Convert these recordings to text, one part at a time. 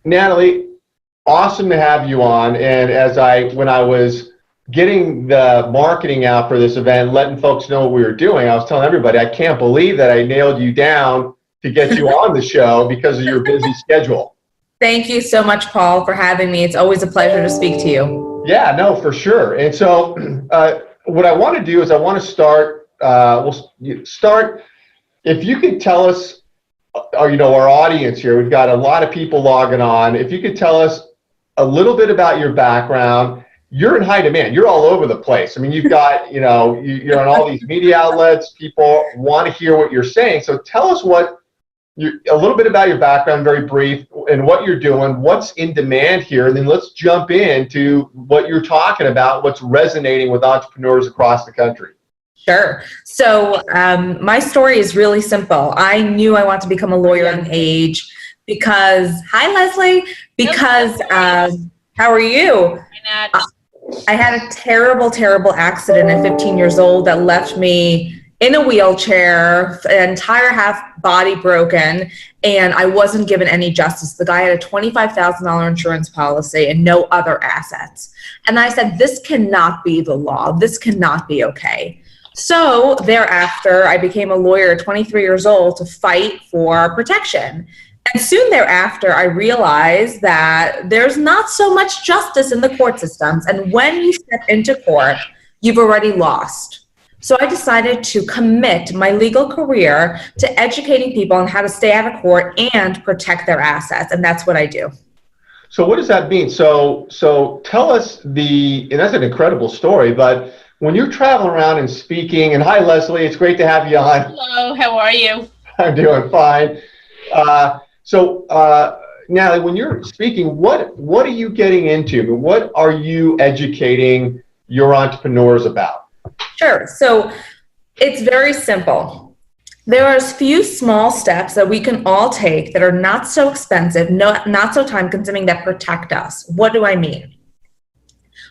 Natalie, awesome to have you on. And when I was getting the marketing out for this event, letting folks know what we were doing, I was telling everybody, I can't believe that I nailed you down to get you on the show because of your busy schedule. Thank you so much, Paul, for having me. It's always a pleasure to speak to you. Yeah, no, for sure. And so what I want to do is I want to start, if you could tell us, our audience here, we've got a lot of people logging on. If you could tell us a little bit about your background. You're in high demand. You're all over the place. I mean, you've got, you're on all these media outlets. People want to hear what you're saying. So tell us a little bit about your background, very brief, and what you're doing, what's in demand here, and then let's jump into what you're talking about, what's resonating with entrepreneurs across the country. Sure. So my story is really simple. I knew I wanted to become a lawyer at an age because, hi, Leslie, because, how are you? I had a terrible, terrible accident at 15 years old that left me in a wheelchair, an entire half body broken, and I wasn't given any justice. The guy had a $25,000 insurance policy and no other assets. And I said, this cannot be the law. This cannot be okay. So thereafter, I became a lawyer at 23 years old to fight for protection. And soon thereafter, I realized that there's not so much justice in the court systems. And when you step into court, you've already lost. So I decided to commit my legal career to educating people on how to stay out of court and protect their assets. And that's what I do. So what does that mean? So tell us and that's an incredible story, but when you're traveling around and speaking, and hi, Leslie, it's great to have you on. Hello, how are you? I'm doing fine. Natalie, when you're speaking, what are you getting into? What are you educating your entrepreneurs about? Sure. So it's very simple. There are a few small steps that we can all take that are not so expensive, not so time consuming, that protect us. What do I mean?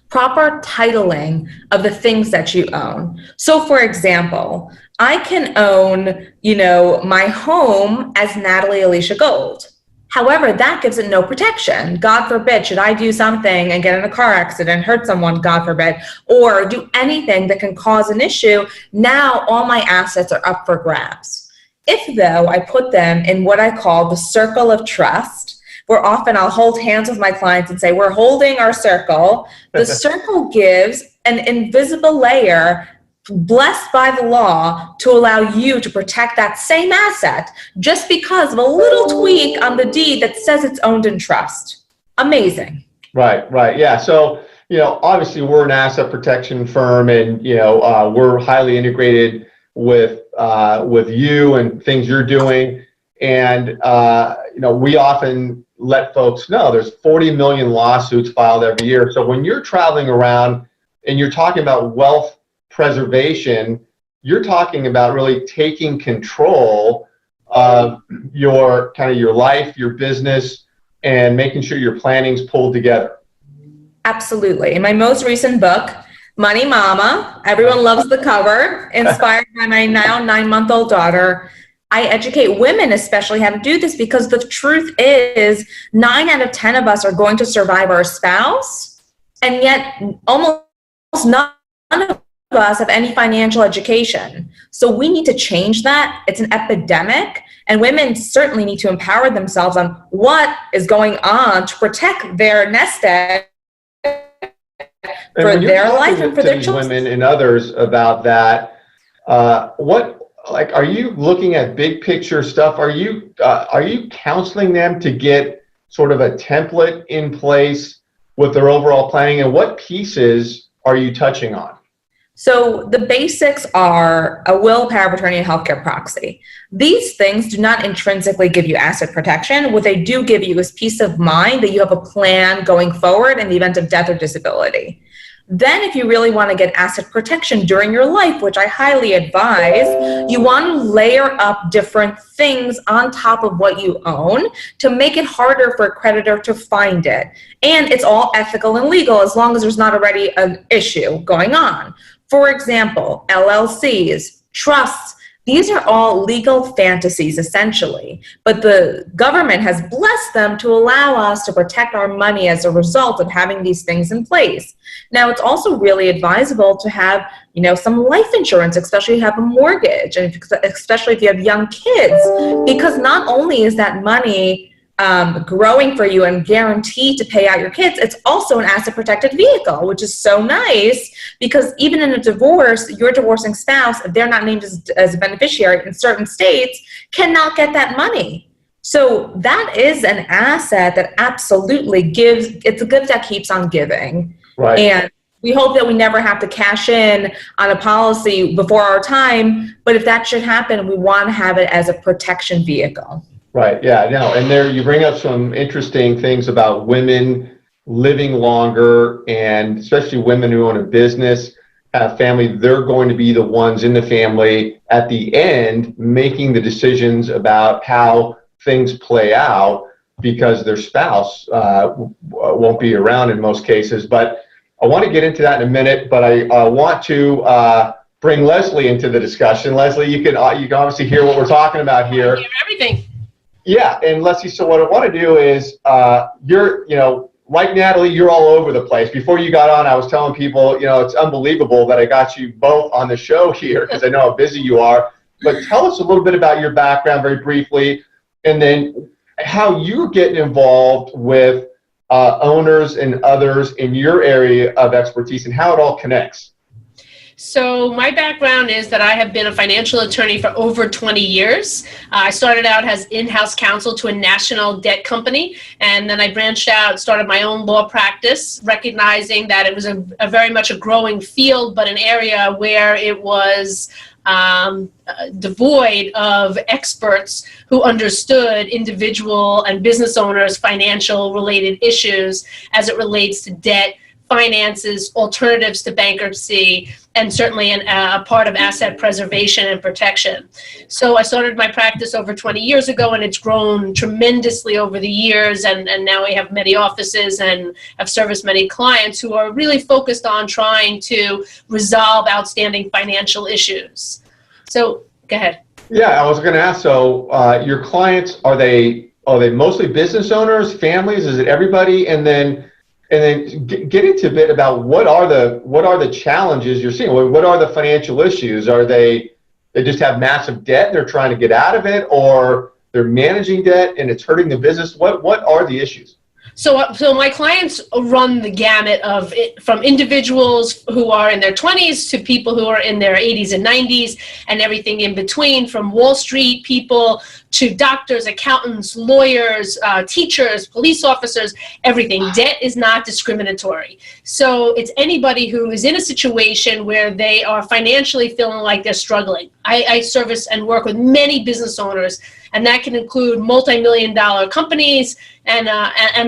Proper titling of the things that you own. So for example, I can own, my home as Natalie Elisha Gold. However, that gives it no protection. God forbid, should I do something and get in a car accident, hurt someone, God forbid, or do anything that can cause an issue, now all my assets are up for grabs. If though I put them in what I call the circle of trust, where often I'll hold hands with my clients and say, we're holding our circle. The circle gives an invisible layer blessed by the law to allow you to protect that same asset just because of a little tweak on the deed that says it's owned in trust. Amazing. Right. Yeah. So, obviously we're an asset protection firm and, we're highly integrated with you and things you're doing. And, we often let folks know there's 40 million lawsuits filed every year. So when you're traveling around and you're talking about wealth preservation, you're talking about really taking control of your life, your business, and making sure your planning's pulled together. Absolutely. In my most recent book, Money Mama, everyone loves the cover, inspired by my now 9-month-old daughter, I educate women especially how to do this because the truth is 9 out of 10 of us are going to survive our spouse, and yet almost none of us have any financial education. So we need to change that. It's an epidemic, and women certainly need to empower themselves on what is going on to protect their nest egg for their life and for their children. Women and others about that. Are you looking at big picture stuff? Are you counseling them to get sort of a template in place with their overall planning, and what pieces are you touching on? So the basics are a will, power of attorney, and healthcare proxy. These things do not intrinsically give you asset protection. What they do give you is peace of mind that you have a plan going forward in the event of death or disability. Then if you really want to get asset protection during your life, which I highly advise, you want to layer up different things on top of what you own to make it harder for a creditor to find it. And it's all ethical and legal as long as there's not already an issue going on. For example, LLCs, trusts, These are all legal fantasies, essentially, but the government has blessed them to allow us to protect our money as a result of having these things in place. Now, it's also really advisable to have, some life insurance, especially if you have a mortgage, and especially if you have young kids, because not only is that money growing for you and guaranteed to pay out your kids, it's also an asset protected vehicle, which is so nice, because even in a divorce, your divorcing spouse, if they're not named as a beneficiary in certain states, cannot get that money. So that is an asset that absolutely gives, it's a gift that keeps on giving. Right. And we hope that we never have to cash in on a policy before our time, but if that should happen, we want to have it as a protection vehicle. Right. Yeah. No. And there you bring up some interesting things about women living longer, and especially women who own a business, have family. They're going to be the ones in the family at the end making the decisions about how things play out, because their spouse won't be around in most cases. But I want to get into that in a minute. But I want to bring Leslie into the discussion. Leslie, you can obviously hear what we're talking about here. I hear everything. Yeah, and Leslie, so what I want to do is, you're, like Natalie, you're all over the place. Before you got on, I was telling people, it's unbelievable that I got you both on the show here, because I know how busy you are. But tell us a little bit about your background very briefly, and then how you're getting involved with owners and others in your area of expertise, and how it all connects. So my background is that I have been a financial attorney for over 20 years. I started out as in-house counsel to a national debt company, and then I branched out, started my own law practice, recognizing that it was a very much a growing field, but an area where it was devoid of experts who understood individual and business owners' financial related issues as it relates to debt, finances, alternatives to bankruptcy, and certainly a part of asset preservation and protection. So I started my practice over 20 years ago, and it's grown tremendously over the years, and now we have many offices and have serviced many clients who are really focused on trying to resolve outstanding financial issues. So go ahead. Yeah, I was going to ask, so your clients, are they mostly business owners, families? Is it everybody? And then get into a bit about what are the challenges you're seeing? What are the financial issues? Are they just have massive debt and they're trying to get out of it, or they're managing debt and it's hurting the business? What are the issues? So my clients run the gamut of it, from individuals who are in their 20s to people who are in their 80s and 90s and everything in between, from Wall Street people to doctors, accountants, lawyers, teachers, police officers, everything. Debt is not discriminatory. So it's anybody who is in a situation where they are financially feeling like they're struggling. I service and work with many business owners, and that can include multi-million-dollar companies and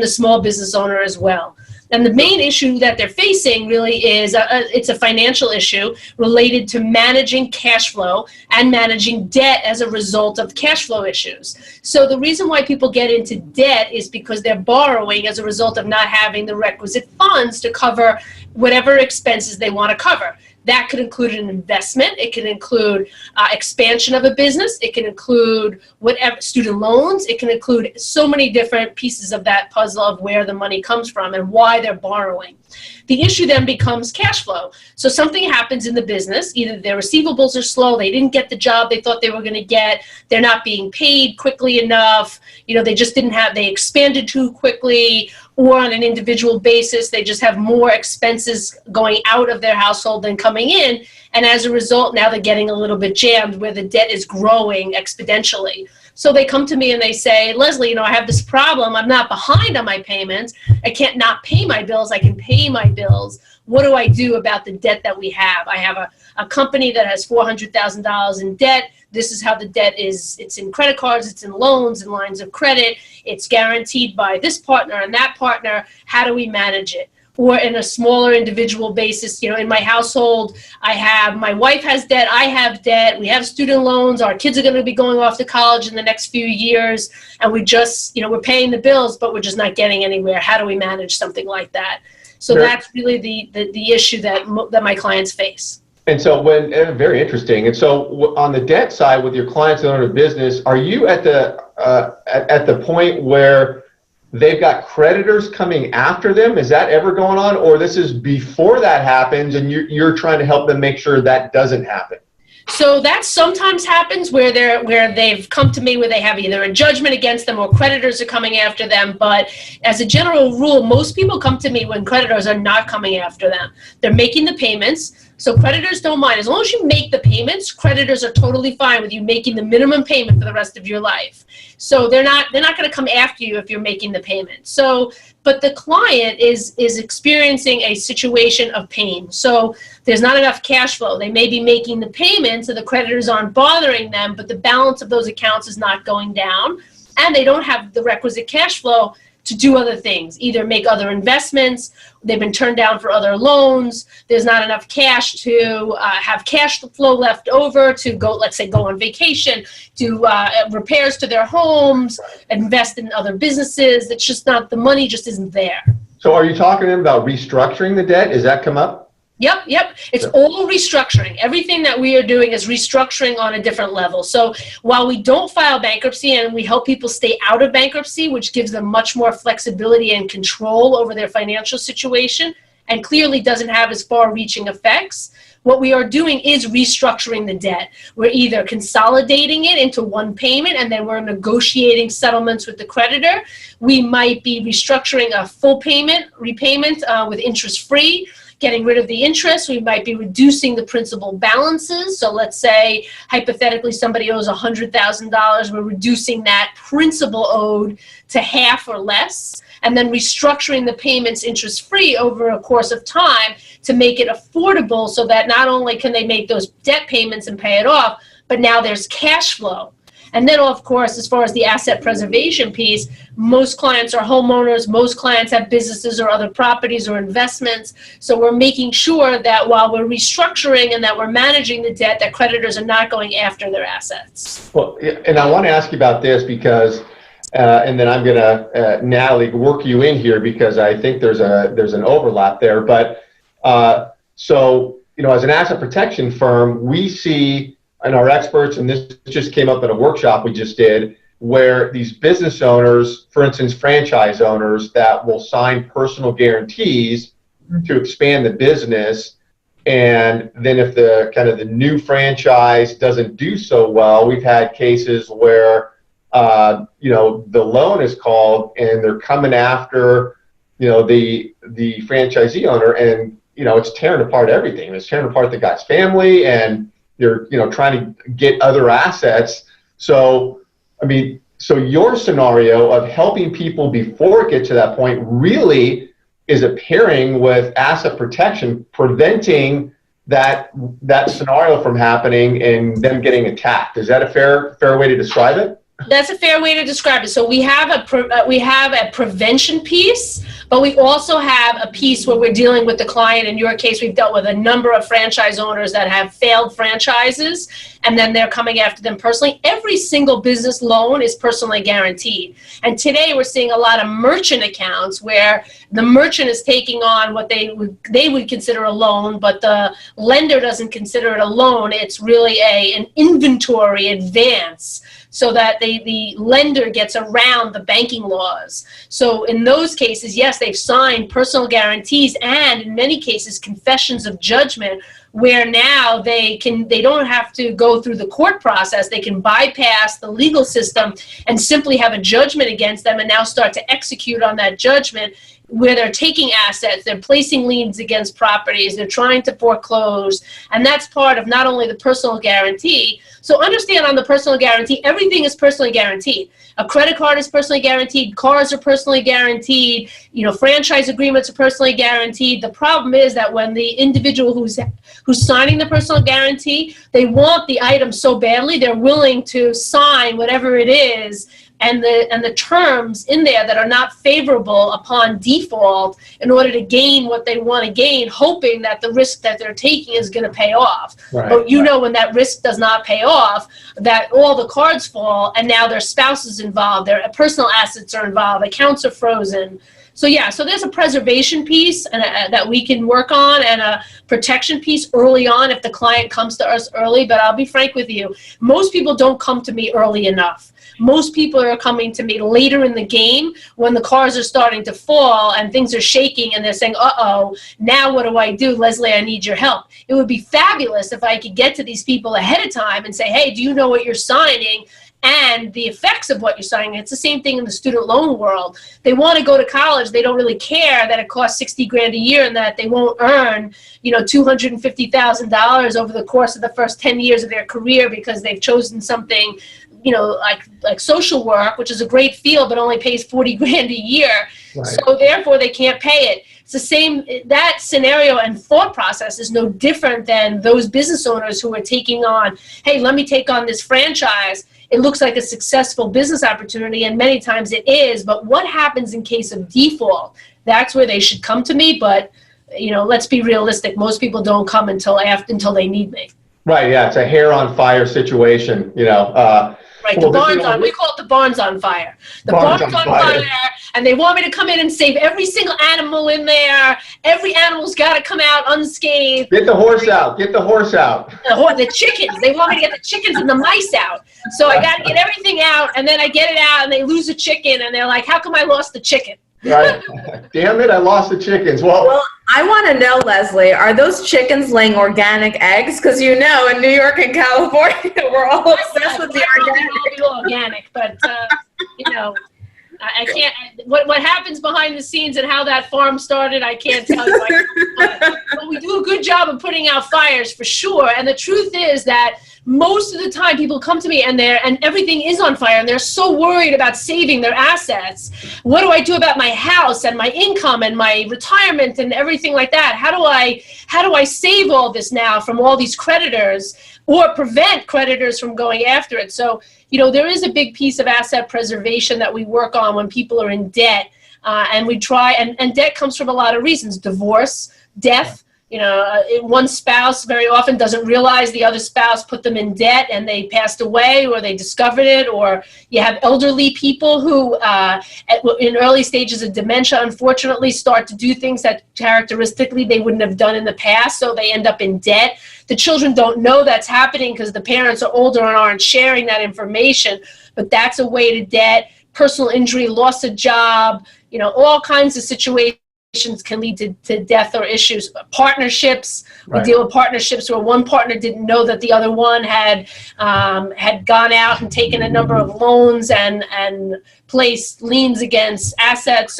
the small business owner as well. And the main issue that they're facing really is it's a financial issue related to managing cash flow and managing debt as a result of cash flow issues. So the reason why people get into debt is because they're borrowing as a result of not having the requisite funds to cover whatever expenses they want to cover. That could include an investment. It can include expansion of a business. It can include whatever, student loans. It can include so many different pieces of that puzzle of where the money comes from and why they're borrowing. The issue then becomes cash flow. So something happens in the business, either their receivables are slow, they didn't get the job they thought they were going to get, they're not being paid quickly enough, they just they expanded too quickly, or on an individual basis, they just have more expenses going out of their household than coming in. And as a result, now they're getting a little bit jammed where the debt is growing exponentially. So they come to me and they say, Leslie, I have this problem. I'm not behind on my payments. I can't not pay my bills. I can pay my bills. What do I do about the debt that we have? I have a company that has $400,000 in debt. This is how the debt is. It's in credit cards, it's in loans and lines of credit. It's guaranteed by this partner and that partner. How do we manage it? Or in a smaller individual basis, in my household, my wife has debt, I have debt, we have student loans, our kids are going to be going off to college in the next few years, and we just, we're paying the bills, but we're just not getting anywhere. How do we manage something like that? So That's really the issue that my clients face. And so very interesting. And so on the debt side with your clients that own a business, are you at the point where they've got creditors coming after them? Is that ever going on? Or this is before that happens and you're trying to help them make sure that doesn't happen? So that sometimes happens where they've come to me where they have either a judgment against them or creditors are coming after them. But as a general rule, most people come to me when creditors are not coming after them. They're making the payments. So creditors don't mind. As long as you make the payments, creditors are totally fine with you making the minimum payment for the rest of your life. So they're not going to come after you if you're making the payment. So, but the client is experiencing a situation of pain. So there's not enough cash flow. They may be making the payments and the creditors aren't bothering them, but the balance of those accounts is not going down, and they don't have the requisite cash flow to do other things, either make other investments, they've been turned down for other loans, there's not enough cash to have cash flow left over to go, let's say, go on vacation, do repairs to their homes, invest in other businesses. It's just not, the money just isn't there. So are you talking to them about restructuring the debt? Does that come up? Yep. It's all restructuring. Everything that we are doing is restructuring on a different level. So while we don't file bankruptcy and we help people stay out of bankruptcy, which gives them much more flexibility and control over their financial situation and clearly doesn't have as far-reaching effects, what we are doing is restructuring the debt. We're either consolidating it into one payment and then we're negotiating settlements with the creditor. We might be restructuring a full repayment with interest-free, getting rid of the interest. We might be reducing the principal balances. So let's say, hypothetically, somebody owes $100,000. We're reducing that principal owed to half or less, and then restructuring the payments interest-free over a course of time to make it affordable so that not only can they make those debt payments and pay it off, but now there's cash flow. And then, of course, as far as the asset preservation piece, most clients are homeowners, most clients have businesses or other properties or investments. So we're making sure that while we're restructuring and that we're managing the debt, that creditors are not going after their assets. Well, and I want to ask you about this because, and then I'm going to, Natalie, work you in here because I think there's an overlap there. But so, as an asset protection firm, we see, and our experts, and this just came up in a workshop we just did, where these business owners, for instance, franchise owners that will sign personal guarantees to expand the business. And then if the new franchise doesn't do so well, we've had cases where, the loan is called and they're coming after, the franchisee owner, and, it's tearing apart everything. It's tearing apart the guy's family, and you're, trying to get other assets. So, so your scenario of helping people before it gets to that point really is a pairing with asset protection, preventing that scenario from happening and them getting attacked. Is that a fair way to describe it? That's a fair way to describe it. So we have a prevention piece, but we also have a piece where we're dealing with the client. In your case, we've dealt with a number of franchise owners that have failed franchises, and then they're coming after them personally. Every single business loan is personally guaranteed. And today we're seeing a lot of merchant accounts where the merchant is taking on what they would consider a loan, but the lender doesn't consider it a loan. It's really an inventory advance, so that the lender gets around the banking laws. So in those cases, yes, they've signed personal guarantees and in many cases confessions of judgment, where now they don't have to go through the court process. They can bypass the legal system and simply have a judgment against them and now start to execute on that judgment, where they're taking assets, they're placing liens against properties, they're trying to foreclose, and that's part of not only the personal guarantee. So understand, on the personal guarantee, everything is personally guaranteed. A credit card is personally guaranteed, cars are personally guaranteed, franchise agreements are personally guaranteed. The problem is that when the individual who's signing the personal guarantee, they want the item so badly, they're willing to sign whatever it is, and the terms in there that are not favorable upon default in order to gain what they want to gain, hoping that the risk that they're taking is going to pay off. Right, but when that risk does not pay off, that all the cards fall, and now their spouse is involved, their personal assets are involved, accounts are frozen. So yeah, so there's a preservation piece that we can work on, and a protection piece early on if the client comes to us early. But I'll be frank with you, most people don't come to me early enough. Most people are coming to me later in the game when the cars are starting to fall and things are shaking and they're saying, uh-oh, now what do I do? Leslie, I need your help. It would be fabulous if I could get to these people ahead of time and say, hey, do you know what you're signing? And the effects of what you're signing. It's the same thing in the student loan world. They want to go to college. They don't really care that it costs $60,000 a year and that they won't earn, $250,000 over the course of the first 10 years of their career because they've chosen something, like social work, which is a great field, but only pays $40,000 a year. Right. So therefore they can't pay it. It's the same, that scenario and thought process is no different than those business owners who are taking on, hey, let me take on this franchise. It looks like a successful business opportunity, and many times it is, but what happens in case of default? That's where they should come to me, but let's be realistic. Most people don't come until they need me. Right, yeah, it's a hair on fire situation, Right, the barn's on. We call it the barn's on fire. The barn's on fire, and they want me to come in and save every single animal in there. Every animal's got to come out unscathed. Get the horse out. Get the horse out. The chickens. They want me to get the chickens and the mice out. So I got to get everything out, and then I get it out, and they lose a chicken, and they're like, "How come I lost the chicken?" Right. Damn it! I lost the chickens. Well, I want to know, Leslie, are those chickens laying organic eggs? Because in New York and California, we're all obsessed with the organic. But I can't. What happens behind the scenes and how that farm started, I can't tell you. But we do a good job of putting out fires for sure. And the truth is that most of the time people come to me and everything is on fire and they're so worried about saving their assets. What do I do about my house and my income and my retirement and everything like that? How do I save all this now from all these creditors or prevent creditors from going after it? So, there is a big piece of asset preservation that we work on when people are in debt, and we try, and debt comes from a lot of reasons: divorce, death. One spouse very often doesn't realize the other spouse put them in debt and they passed away, or they discovered it, or you have elderly people who in early stages of dementia unfortunately start to do things that characteristically they wouldn't have done in the past, so they end up in debt. The children don't know that's happening because the parents are older and aren't sharing that information, but that's a way to debt. Personal injury, loss of job, all kinds of situations can lead to death or issues. Partnerships, we deal with partnerships where one partner didn't know that the other one had gone out and taken a number of loans and placed liens against assets.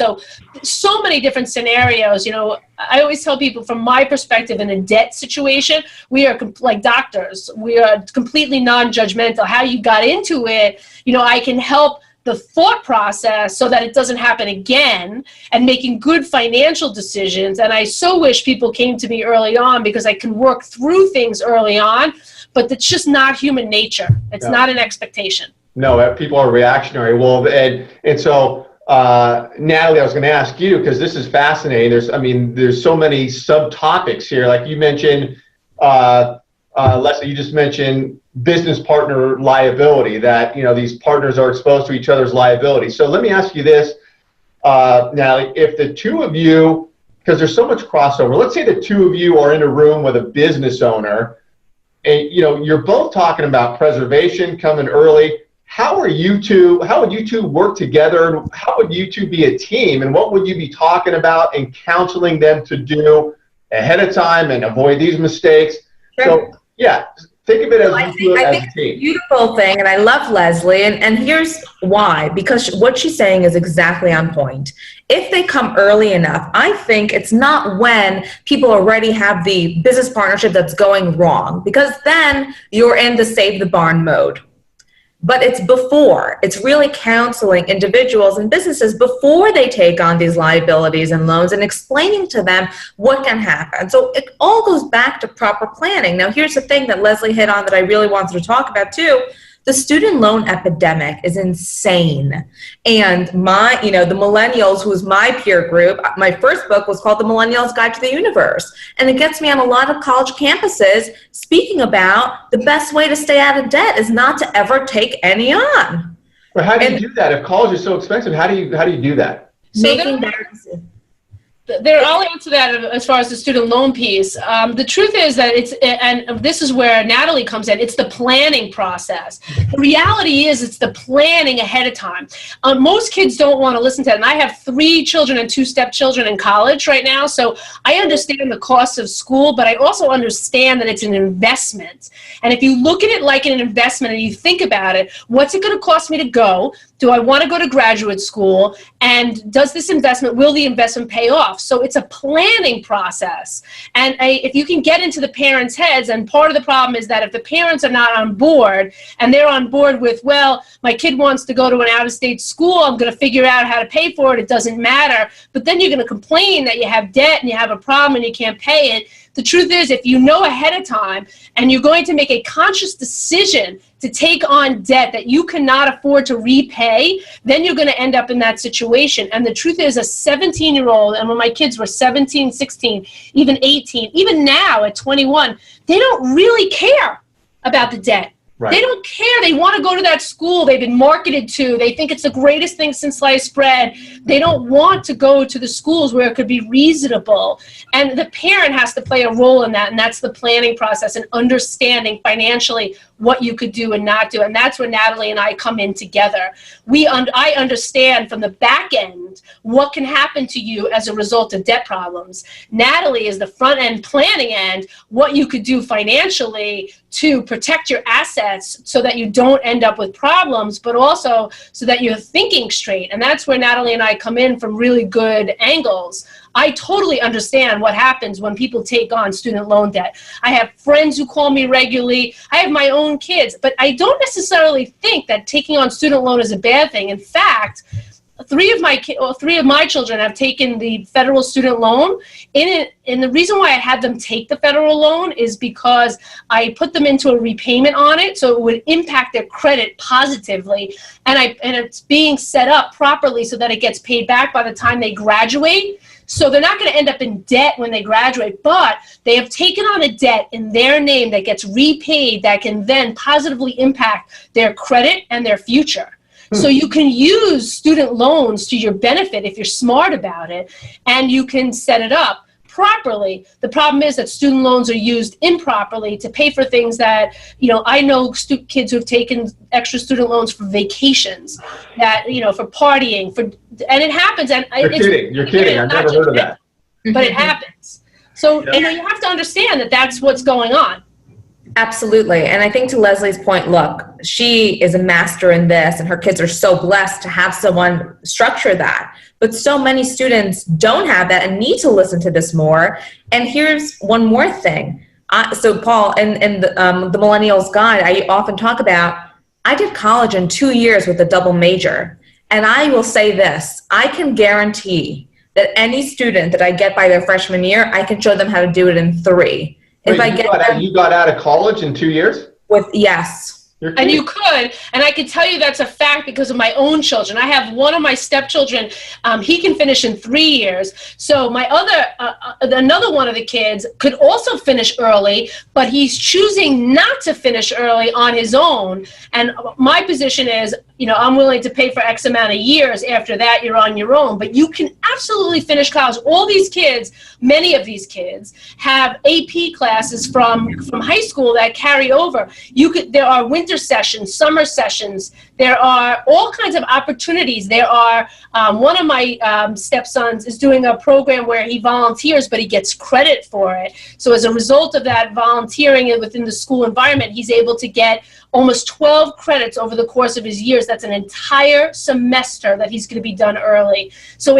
So many different scenarios. I always tell people, from my perspective, in a debt situation, we are like doctors. We are completely non-judgmental. How you got into it, I can help the thought process so that it doesn't happen again, and making good financial decisions. And I so wish people came to me early on, because I can work through things early on, but it's just not human nature. It's not an expectation. No, people are reactionary. Well, and so, Natalie, I was going to ask you, because this is fascinating. There's so many subtopics here. Like you mentioned, Leslie, you just mentioned business partner liability, that these partners are exposed to each other's liability. So let me ask you this, Natalie, if the two of you, because there's so much crossover, let's say the two of you are in a room with a business owner, and you're both talking about preservation coming early. How would you two work together? How would you two be a team, and what would you be talking about and counseling them to do ahead of time and avoid these mistakes? Sure. So yeah, think of it as a team. I think it's a beautiful thing, and I love Leslie, and here's why. Because what she's saying is exactly on point. If they come early enough, I think it's not when people already have the business partnership that's going wrong, because then you're in the save the barn mode. But it's before. It's really counseling individuals and businesses before they take on these liabilities and loans, and explaining to them what can happen. So it all goes back to proper planning. Now, here's the thing that Leslie hit on that I really wanted to talk about too. The student loan epidemic is insane. And the millennials, who's my peer group, my first book was called The Millennials Guide to the Universe. And it gets me on a lot of college campuses speaking about the best way to stay out of debt is not to ever take any on. But how do you do that? If college is so expensive, how do you do that? So making better decisions. I'll answer that as far as the student loan piece. The truth is that and this is where Natalie comes in, it's the planning process. The reality is it's the planning ahead of time. Most kids don't want to listen to that. And I have 3 children and 2 stepchildren in college right now. So I understand the cost of school, but I also understand that it's an investment. And if you look at it like an investment and you think about it, what's it going to cost me to go? Do I want to go to graduate school? And does this investment, will the investment pay off? So it's a planning process. And if you can get into the parents' heads, and part of the problem is that if the parents are not on board, and they're on board with, well, my kid wants to go to an out-of-state school, I'm going to figure out how to pay for it, it doesn't matter. But then you're going to complain that you have debt and you have a problem and you can't pay it. The truth is, if you know ahead of time and you're going to make a conscious decision to take on debt that you cannot afford to repay, then you're going to end up in that situation. And the truth is, a 17-year-old, and when my kids were 17, 16, even 18, even now at 21, they don't really care about the debt. Right. They don't care. They want to go to that school they've been marketed to. They think it's the greatest thing since sliced bread. They don't want to go to the schools where it could be reasonable. And the parent has to play a role in that, and that's the planning process and understanding financially what you could do and not do. And that's where Natalie and I come in together. I understand from the back end what can happen to you as a result of debt problems. Natalie is the front end planning end, what you could do financially to protect your assets so that you don't end up with problems, but also so that you're thinking straight. And that's where Natalie and I come in from really good angles. I totally understand what happens when people take on student loan debt. I have friends who call me regularly. I have my own kids, but I don't necessarily think that taking on student loan is a bad thing. In fact, 3 of my children have taken the federal student loan. And the reason why I had them take the federal loan is because I put them into a repayment on it, so it would impact their credit positively. And it's being set up properly so that it gets paid back by the time they graduate. So they're not going to end up in debt when they graduate, but they have taken on a debt in their name that gets repaid that can then positively impact their credit and their future. So you can use student loans to your benefit if you're smart about it, and you can set it up properly. The problem is that student loans are used improperly to pay for things that, I know kids who have taken extra student loans for vacations, that, for partying, and it happens. And You're kidding. I've never heard of that. But it happens. So, you have to understand that that's what's going on. Absolutely. And I think to Leslie's point, look, she is a master in this and her kids are so blessed to have someone structure that. But so many students don't have that and need to listen to this more. And here's one more thing. So Paul, in the Millennials Guide, I often talk about, I did college in 2 years with a double major. And I will say this, I can guarantee that any student that I get by their freshman year, I can show them how to do it in 3. You got out of college in 2 years? Yes. And you could, and I can tell you that's a fact because of my own children. I have one of my stepchildren, he can finish in 3 years. So my another one of the kids could also finish early, but he's choosing not to finish early on his own. And my position is, I'm willing to pay for X amount of years. After that, you're on your own. But you can absolutely finish college. All these kids, many of these kids, have AP classes from high school that carry over. There are winter sessions, summer sessions. There are all kinds of opportunities. There are, one of my stepsons is doing a program where he volunteers, but he gets credit for it. So as a result of that volunteering within the school environment, he's able to get almost 12 credits over the course of his years. That's an entire semester that he's going to be done early. So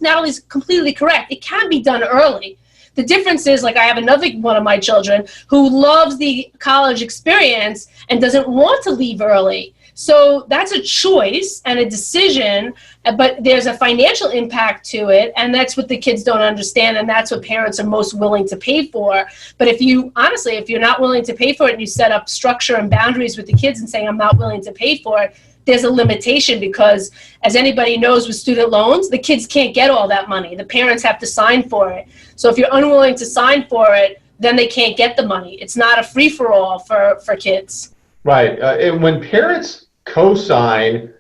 Natalie's completely correct. It can be done early. The difference is, like, I have another one of my children who loves the college experience and doesn't want to leave early. So that's a choice and a decision, but there's a financial impact to it, and that's what the kids don't understand, and that's what parents are most willing to pay for. But if you're not willing to pay for it and you set up structure and boundaries with the kids and saying, I'm not willing to pay for it, there's a limitation because, as anybody knows with student loans, the kids can't get all that money. The parents have to sign for it. So if you're unwilling to sign for it, then they can't get the money. It's not a free-for-all for kids. Right. And when parents co-sign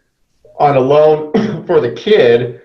on a loan for the kid,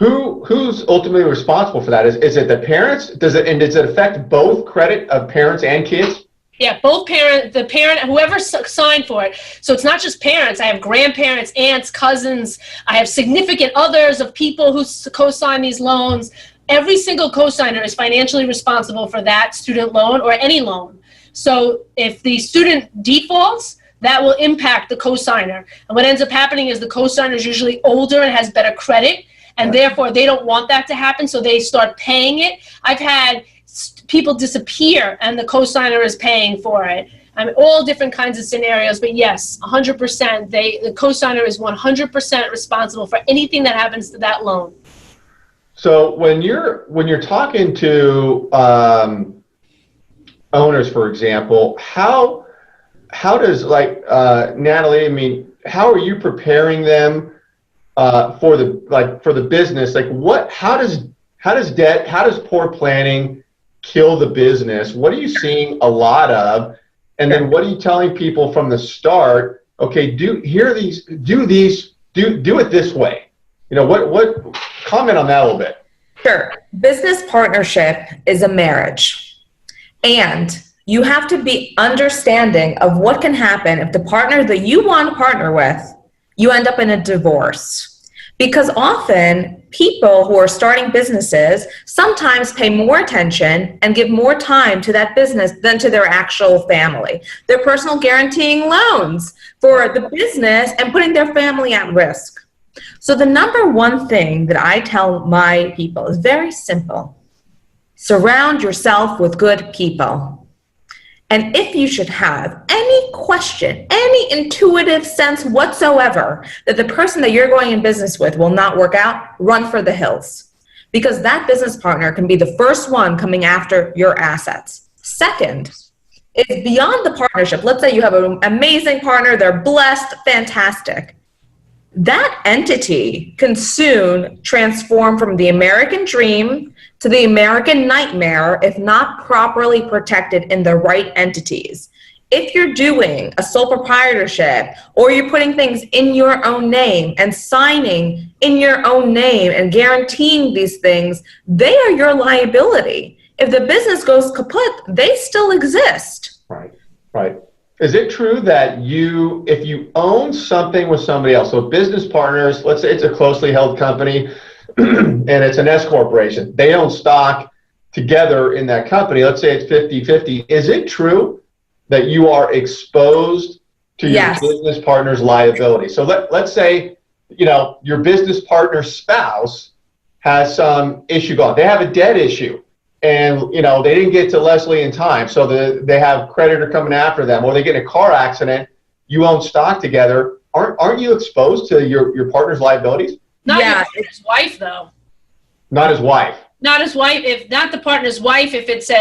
who's ultimately responsible for that? Is it the parents? Does it affect both credit of parents and kids? Yeah, both the parent, whoever signed for it. So it's not just parents. I have grandparents, aunts, cousins. I have significant others of people who co-sign these loans. Every single co-signer is financially responsible for that student loan or any loan. So if the student defaults, that will impact the co-signer. And what ends up happening is the co-signer is usually older and has better credit, and therefore they don't want that to happen, so they start paying it. I've had people disappear and the co-signer is paying for it. I mean, all different kinds of scenarios, but yes, 100%, the co-signer is 100% responsible for anything that happens to that loan. So when you're talking to owners, for example, how does, like, Natalie, I mean, how are you preparing them for the business? Like, how does poor planning kill the business? What are you seeing a lot of? And then what are you telling people from the start? Okay, do it this way. You know, what comment on that a little bit. Sure. Business partnership is a marriage. And you have to be understanding of what can happen if the partner that you want to partner with, you end up in a divorce. Because often people who are starting businesses sometimes pay more attention and give more time to that business than to their actual family. They're personal guaranteeing loans for the business and putting their family at risk. So the number one thing that I tell my people is very simple. Surround yourself with good people. And if you should have any question, any intuitive sense whatsoever that the person that you're going in business with will not work out, run for the hills. Because that business partner can be the first one coming after your assets. Second, it's beyond the partnership. Let's say you have an amazing partner, they're blessed, fantastic. That entity can soon transform from the American dream to the American nightmare if not properly protected in the right entities. If you're doing a sole proprietorship or you're putting things in your own name and signing in your own name and guaranteeing these things, they are your liability. If the business goes kaput, they still exist. Right. Is it true that if you own something with somebody else, so business partners, let's say it's a closely held company and it's an S corporation, they own stock together in that company, let's say it's 50-50, is it true that you are exposed to your business partner's liability? So let's say, you know, your business partner's spouse has some issue going, they have a debt issue. And, you know, they didn't get to Leslie in time, so they have creditor coming after them, or they get in a car accident, you own stock together. Aren't you exposed to your partner's liabilities? Not his wife, though. Not his wife. Not his wife, if not the partner's wife, if it's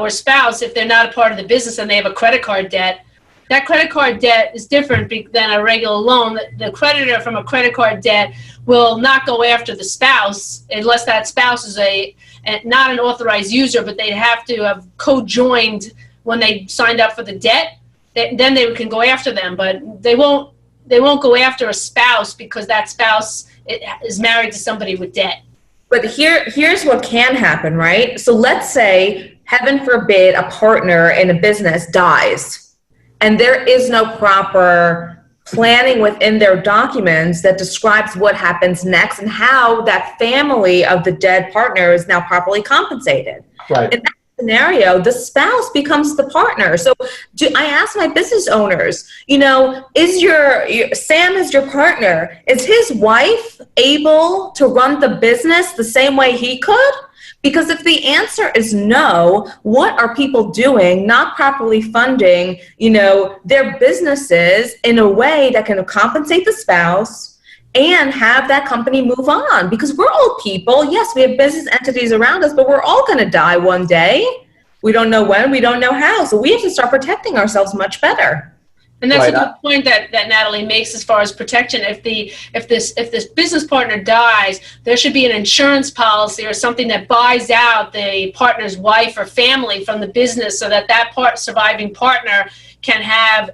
or spouse, if they're not a part of the business and they have a credit card debt. That credit card debt is different than a regular loan. The creditor from a credit card debt will not go after the spouse unless that spouse is not an authorized user, but they'd have to have co-joined when they signed up for the debt. Then they can go after them, but they won't go after a spouse because that spouse is married to somebody with debt. But here's what can happen, right? So let's say, heaven forbid, a partner in a business dies and there is no proper planning within their documents that describes what happens next and how that family of the dead partner is now properly compensated. Right. In that scenario, the spouse becomes the partner. So I ask my business owners, you know, Sam is your partner. Is his wife able to run the business the same way he could? Because if the answer is no, what are people doing? Not properly funding, you know, their businesses in a way that can compensate the spouse and have that company move on. Because we're all people. Yes, we have business entities around us, but we're all going to die one day. We don't know when, we don't know how. So we have to start protecting ourselves much better. And that's a good point that Natalie makes as far as protection. If this business partner dies, there should be an insurance policy or something that buys out the partner's wife or family from the business so that surviving partner can have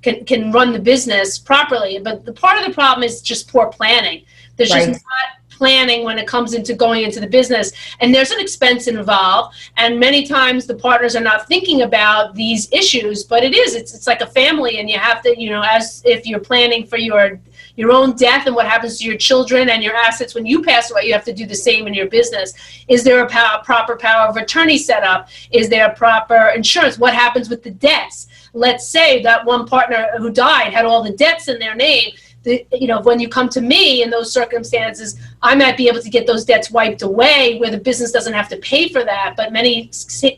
can run the business properly. But the part of the problem is just poor planning. There's just not planning when it comes into going into the business, and there's an expense involved, and many times the partners are not thinking about these issues, but it's like a family, and you have to, as if you're planning for your own death and what happens to your children and your assets when you pass away, you have to do the same in your business. Is there a proper power of attorney set up? Is there a proper insurance? What happens with the debts? Let's say that one partner who died had all the debts in their name. When you come to me in those circumstances, I might be able to get those debts wiped away where the business doesn't have to pay for that. But many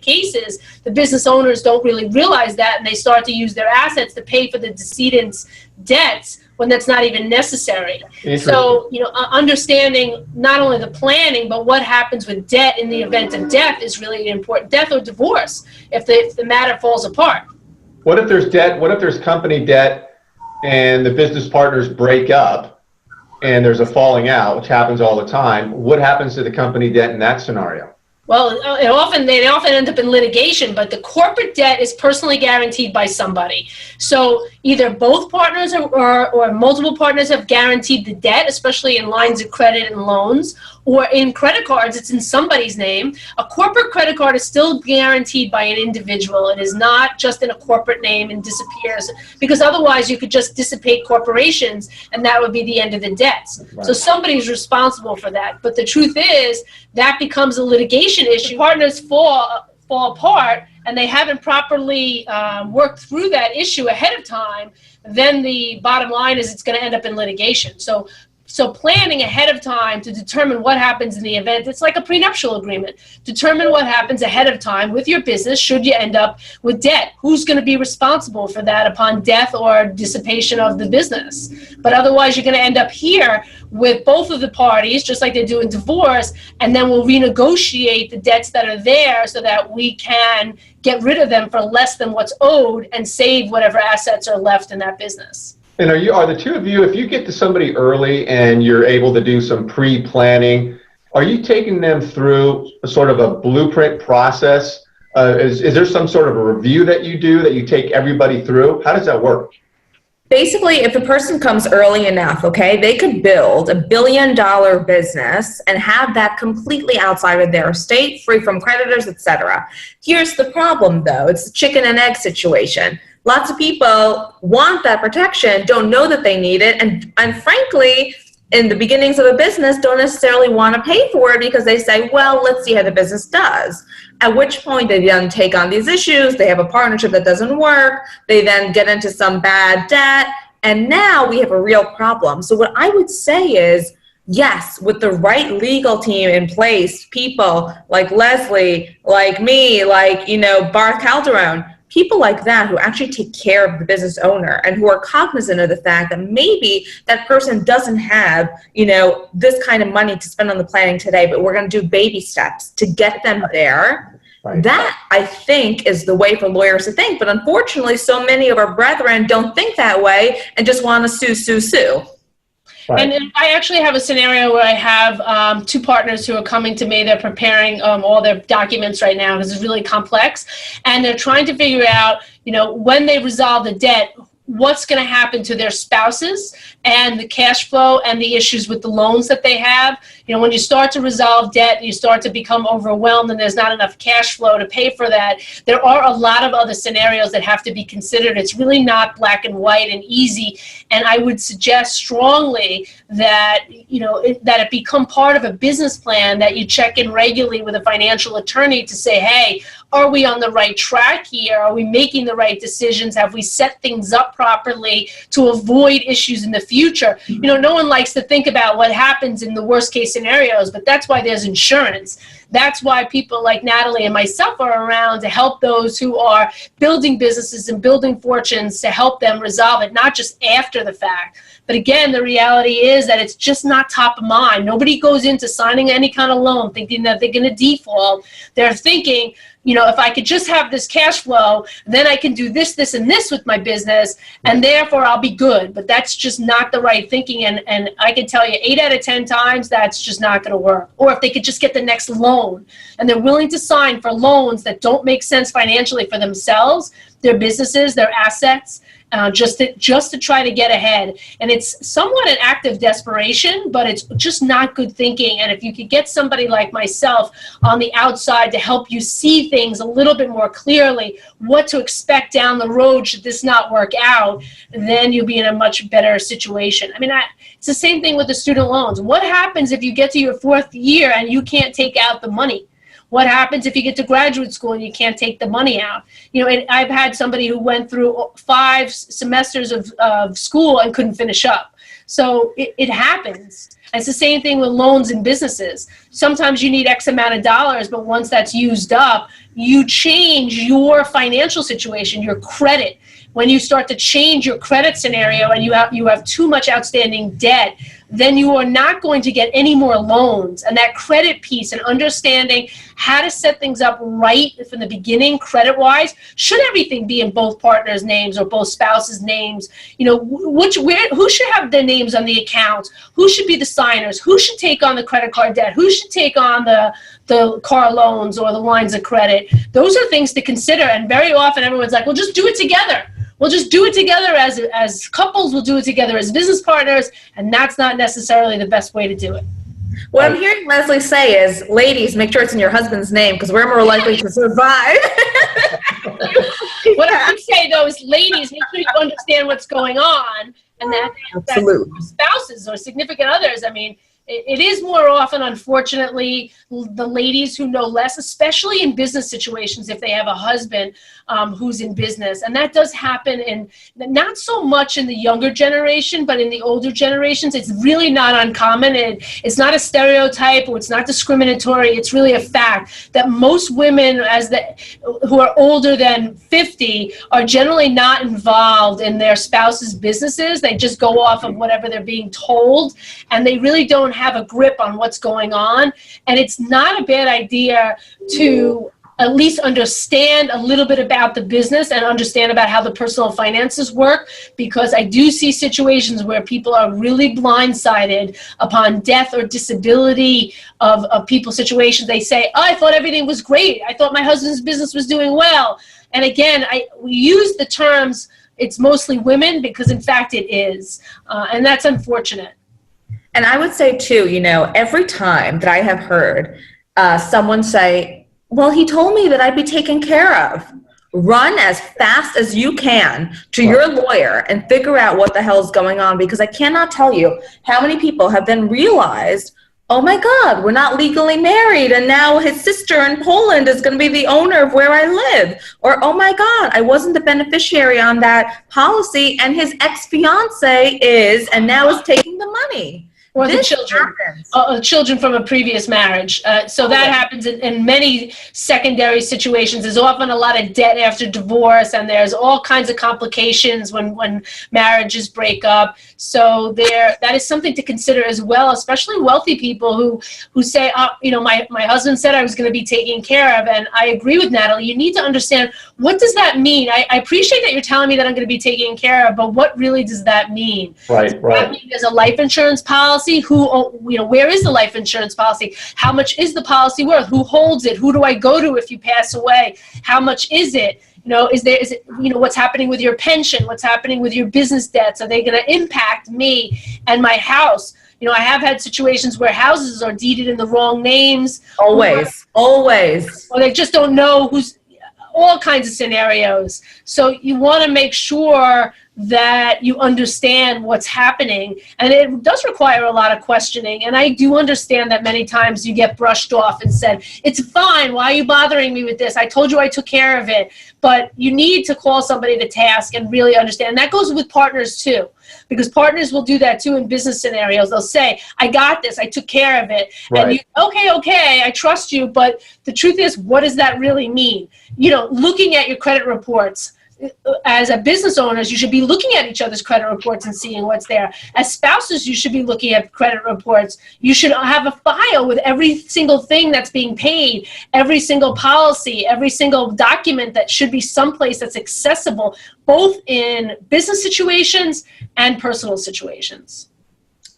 cases, the business owners don't really realize that, and they start to use their assets to pay for the decedent's debts when that's not even necessary. So, understanding not only the planning, but what happens with debt in the event of death is really important. Death or divorce, if the matter falls apart. What if there's debt? What if there's company debt and the business partners break up and there's a falling out, which happens all the time? What happens to the company debt in that scenario? Well, they often end up in litigation, but the corporate debt is personally guaranteed by somebody. So either both partners or multiple partners have guaranteed the debt, especially in lines of credit and loans, or in credit cards, it's in somebody's name. A corporate credit card is still guaranteed by an individual. It is not just in a corporate name and disappears, because otherwise you could just dissipate corporations and that would be the end of the debts. Right. So somebody's responsible for that. But the truth is that becomes a litigation issue. Partners fall apart and they haven't properly worked through that issue ahead of time, then the bottom line is it's going to end up in litigation. So planning ahead of time to determine what happens in the event, it's like a prenuptial agreement. Determine what happens ahead of time with your business should you end up with debt. Who's going to be responsible for that upon death or dissipation of the business? But otherwise, you're going to end up here with both of the parties, just like they do in divorce, and then we'll renegotiate the debts that are there so that we can get rid of them for less than what's owed and save whatever assets are left in that business. And are the two of you, if you get to somebody early and you're able to do some pre-planning, are you taking them through a sort of a blueprint process? Is there some sort of a review that you do that you take everybody through? How does that work? Basically, if a person comes early enough, okay, they could build $1 billion business and have that completely outside of their estate, free from creditors, etc. Here's the problem, though. It's the chicken and egg situation. Lots of people want that protection, don't know that they need it, and frankly, in the beginnings of a business, don't necessarily want to pay for it because they say, well, let's see how the business does. At which point they then take on these issues, they have a partnership that doesn't work, they then get into some bad debt, and now we have a real problem. So what I would say is, yes, with the right legal team in place, people like Leslie, like me, like, Barth Calderon, people like that who actually take care of the business owner and who are cognizant of the fact that maybe that person doesn't have, this kind of money to spend on the planning today, but we're going to do baby steps to get them there. Right. That, I think, is the way for lawyers to think. But unfortunately, so many of our brethren don't think that way and just want to sue. Right. And I actually have a scenario where I have two partners who are coming to me. They're preparing all their documents right now because it's really complex. And they're trying to figure out, when they resolve the debt, what's going to happen to their spouses and the cash flow and the issues with the loans that they have. When you start to resolve debt, you start to become overwhelmed and there's not enough cash flow to pay for that. There are a lot of other scenarios that have to be considered. It's really not black and white and easy. And I would suggest strongly that, that it become part of a business plan, that you check in regularly with a financial attorney to say, hey, are we on the right track here? Are we making the right decisions? Have we set things up properly to avoid issues in the future? No one likes to think about what happens in the worst case scenarios, but that's why there's insurance. That's why people like Natalie and myself are around to help those who are building businesses and building fortunes, to help them resolve it, not just after the fact. But again, the reality is that it's just not top of mind. Nobody goes into signing any kind of loan thinking that they're going to default. They're thinking, if I could just have this cash flow, then I can do this, this, and this with my business, and therefore I'll be good. But that's just not the right thinking. And I can tell you 8 out of 10 times that's just not going to work. Or if they could just get the next loan, and they're willing to sign for loans that don't make sense financially for themselves, their businesses, their assets, just to try to get ahead. And it's somewhat an act of desperation, but it's just not good thinking. And if you could get somebody like myself on the outside to help you see things a little bit more clearly, what to expect down the road should this not work out, then you'll be in a much better situation. I mean, it's the same thing with the student loans. What happens if you get to your 4th year and you can't take out the money? What happens if you get to graduate school and you can't take the money out? You know, and I've had somebody who went through 5 semesters of school and couldn't finish up. So it happens. And it's the same thing with loans and businesses. Sometimes you need X amount of dollars, but once that's used up, you change your financial situation, your credit. When you start to change your credit scenario and you have too much outstanding debt, then you are not going to get any more loans. And that credit piece and understanding how to set things up right from the beginning, credit-wise, should everything be in both partners' names or both spouses' names? You know, who should have their names on the accounts? Who should be the signers? Who should take on the credit card debt? Who should take on the car loans or the lines of credit? Those are things to consider. And very often everyone's like, well, just do it together. We'll just do it together as couples. We'll do it together as business partners. And that's not necessarily the best way to do it. What I'm hearing Leslie say is, ladies, make sure it's in your husband's name because we're more likely to survive. What I would say, though, is ladies, make sure you understand what's going on. And that spouses or significant others, I mean, it is more often, unfortunately, the ladies who know less, especially in business situations, if they have a husband who's in business. And that does happen in not so much in the younger generation, but in the older generations. It's really not uncommon. It's not a stereotype or it's not discriminatory. It's really a fact that most women who are older than 50 are generally not involved in their spouse's businesses. They just go off of whatever they're being told, and they really don't have a grip on what's going on. And it's not a bad idea to at least understand a little bit about the business and understand about how the personal finances work, because I do see situations where people are really blindsided upon death or disability of people's situations. They say, oh, I thought everything was great. I thought my husband's business was doing well. And again, we use the terms, it's mostly women, because in fact it is. And that's unfortunate. And I would say too, you know, every time that I have heard someone say, well, he told me that I'd be taken care of, run as fast as you can to your lawyer and figure out what the hell is going on, because I cannot tell you how many people have then realized, oh my God, we're not legally married, and now his sister in Poland is going to be the owner of where I live. Or, oh my God, I wasn't the beneficiary on that policy, and his ex-fiance is, and now is taking the money. Or the children from a previous marriage. So that happens in many secondary situations. There's often a lot of debt after divorce, and there's all kinds of complications when marriages break up. So that is something to consider as well, especially wealthy people who say, you know, my husband said I was going to be taken care of. And I agree with Natalie. You need to understand, what does that mean? I appreciate that you're telling me that I'm going to be taken care of, but what really does that mean? Right. Does that mean there's a life insurance policy? Where is the life insurance policy? How much is the policy worth? Who holds it? Who do I go to if you pass away? How much is it? You know, is it, you know, what's happening with your pension? What's happening with your business debts? Are they going to impact me and my house? You know, I have had situations where houses are deeded in the wrong names. Always. Or they just don't know all kinds of scenarios. So you want to make sure that you understand what's happening. And it does require a lot of questioning. And I do understand that many times you get brushed off and said, it's fine, why are you bothering me with this? I told you I took care of it. But you need to call somebody to task and really understand. And that goes with partners too, because partners will do that too in business scenarios. They'll say, I got this, I took care of it. Right. And you, okay, I trust you. But the truth is, what does that really mean? You know, looking at your credit reports, as a business owners, you should be looking at each other's credit reports and seeing what's there. As spouses, you should be looking at credit reports. You should have a file with every single thing that's being paid, every single policy, every single document that should be someplace that's accessible, both in business situations and personal situations.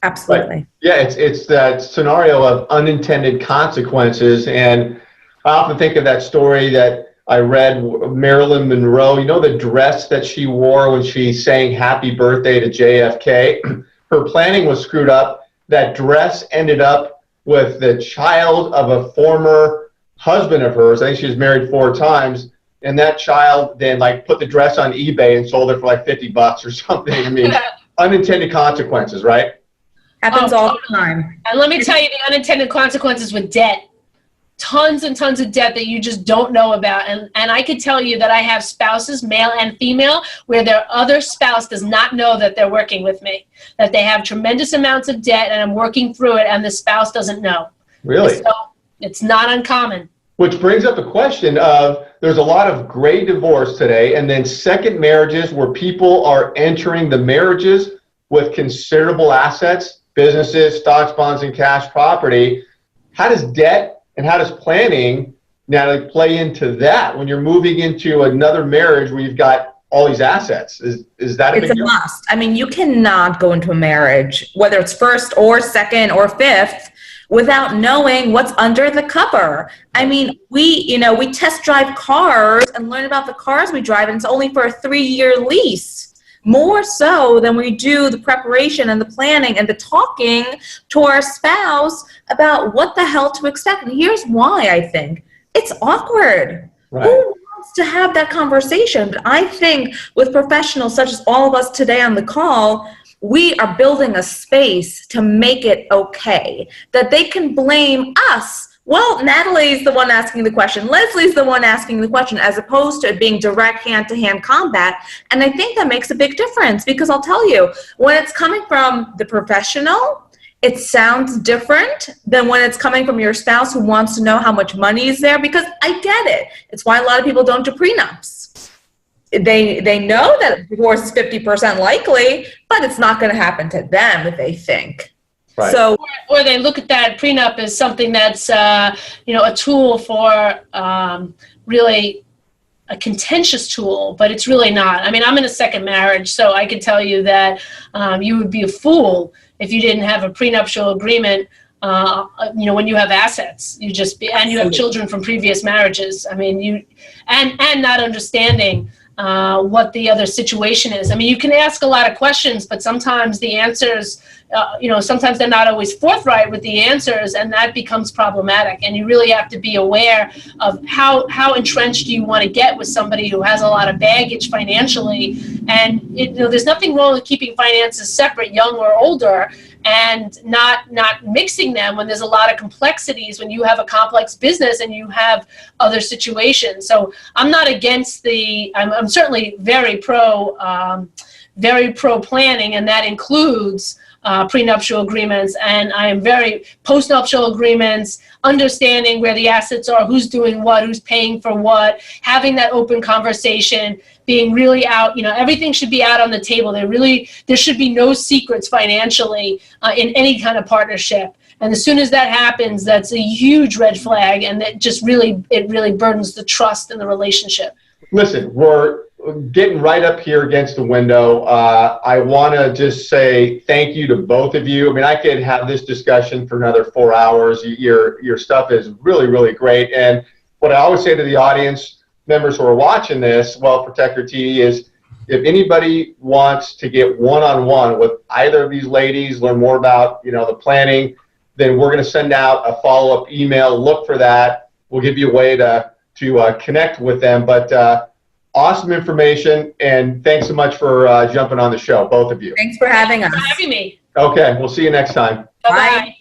Absolutely. Right. Yeah, it's that scenario of unintended consequences. And I often think of that story that I read Marilyn Monroe, you know, the dress that she wore when she sang happy birthday to JFK? Her planning was screwed up. That dress ended up with the child of a former husband of hers. I think she was married 4 times. And that child then like put the dress on eBay and sold it for like $50 or something. I mean, unintended consequences, right? Happens all the time. And let me tell you the unintended consequences with debt. Tons and tons of debt that you just don't know about. And I could tell you that I have spouses, male and female, where their other spouse does not know that they're working with me, that they have tremendous amounts of debt and I'm working through it and the spouse doesn't know. Really? So it's not uncommon. Which brings up the question of, there's a lot of gray divorce today, and then second marriages where people are entering the marriages with considerable assets, businesses, stocks, bonds, and cash property. How does debt and how does planning, Natalie, play into that when you're moving into another marriage where you've got all these assets? Is that a big deal? It's a must. I mean, you cannot go into a marriage, whether it's first or second or fifth, without knowing what's under the cover. I mean, we test drive cars and learn about the cars we drive, and it's only for a 3-year lease. More so than we do the preparation and the planning and the talking to our spouse about what the hell to expect. And here's why I think it's awkward. Right. Who wants to have that conversation? But I think with professionals such as all of us today on the call, we are building a space to make it okay, that they can blame us. Well, Natalie's the one asking the question, Leslie's the one asking the question, as opposed to it being direct hand-to-hand combat. And I think that makes a big difference, because I'll tell you, when it's coming from the professional, it sounds different than when it's coming from your spouse who wants to know how much money is there, because I get it. It's why a lot of people don't do prenups. They know that divorce is 50% likely, but it's not going to happen to them if they think. Right. So, Or they look at that prenup as something that's, a tool for really a contentious tool, but it's really not. I mean, I'm in a second marriage, so I can tell you that you would be a fool if you didn't have a prenuptial agreement. When you have assets, and you have children from previous marriages. I mean, and not understanding what the other situation is. I mean, you can ask a lot of questions, but sometimes the answers, sometimes they're not always forthright with the answers, and that becomes problematic. And you really have to be aware of how entrenched do you want to get with somebody who has a lot of baggage financially. And there's nothing wrong with keeping finances separate, young or older, and not mixing them when there's a lot of complexities, when you have a complex business and you have other situations. So I'm not against I'm certainly very pro planning, and that includes prenuptial agreements, and I am very postnuptial agreements, understanding where the assets are, who's doing what, who's paying for what, having that open conversation, being really out, everything should be out on the table. There should be no secrets financially in any kind of partnership. And as soon as that happens, that's a huge red flag, and it really burdens the trust in the relationship. Listen, we're getting right up here against the window. I want to just say thank you to both of you. I mean, I could have this discussion for another 4 hours. Your stuff is really, really great. And what I always say to the audience members who are watching this, Wealth Protector TV, is if anybody wants to get one-on-one with either of these ladies, learn more about, the planning, then we're going to send out a follow-up email. Look for that. We'll give you a way to connect with them. But awesome information, and thanks so much for jumping on the show, both of you. thanks for having us. Thanks for having me. Okay, we'll see you next time. Bye-bye.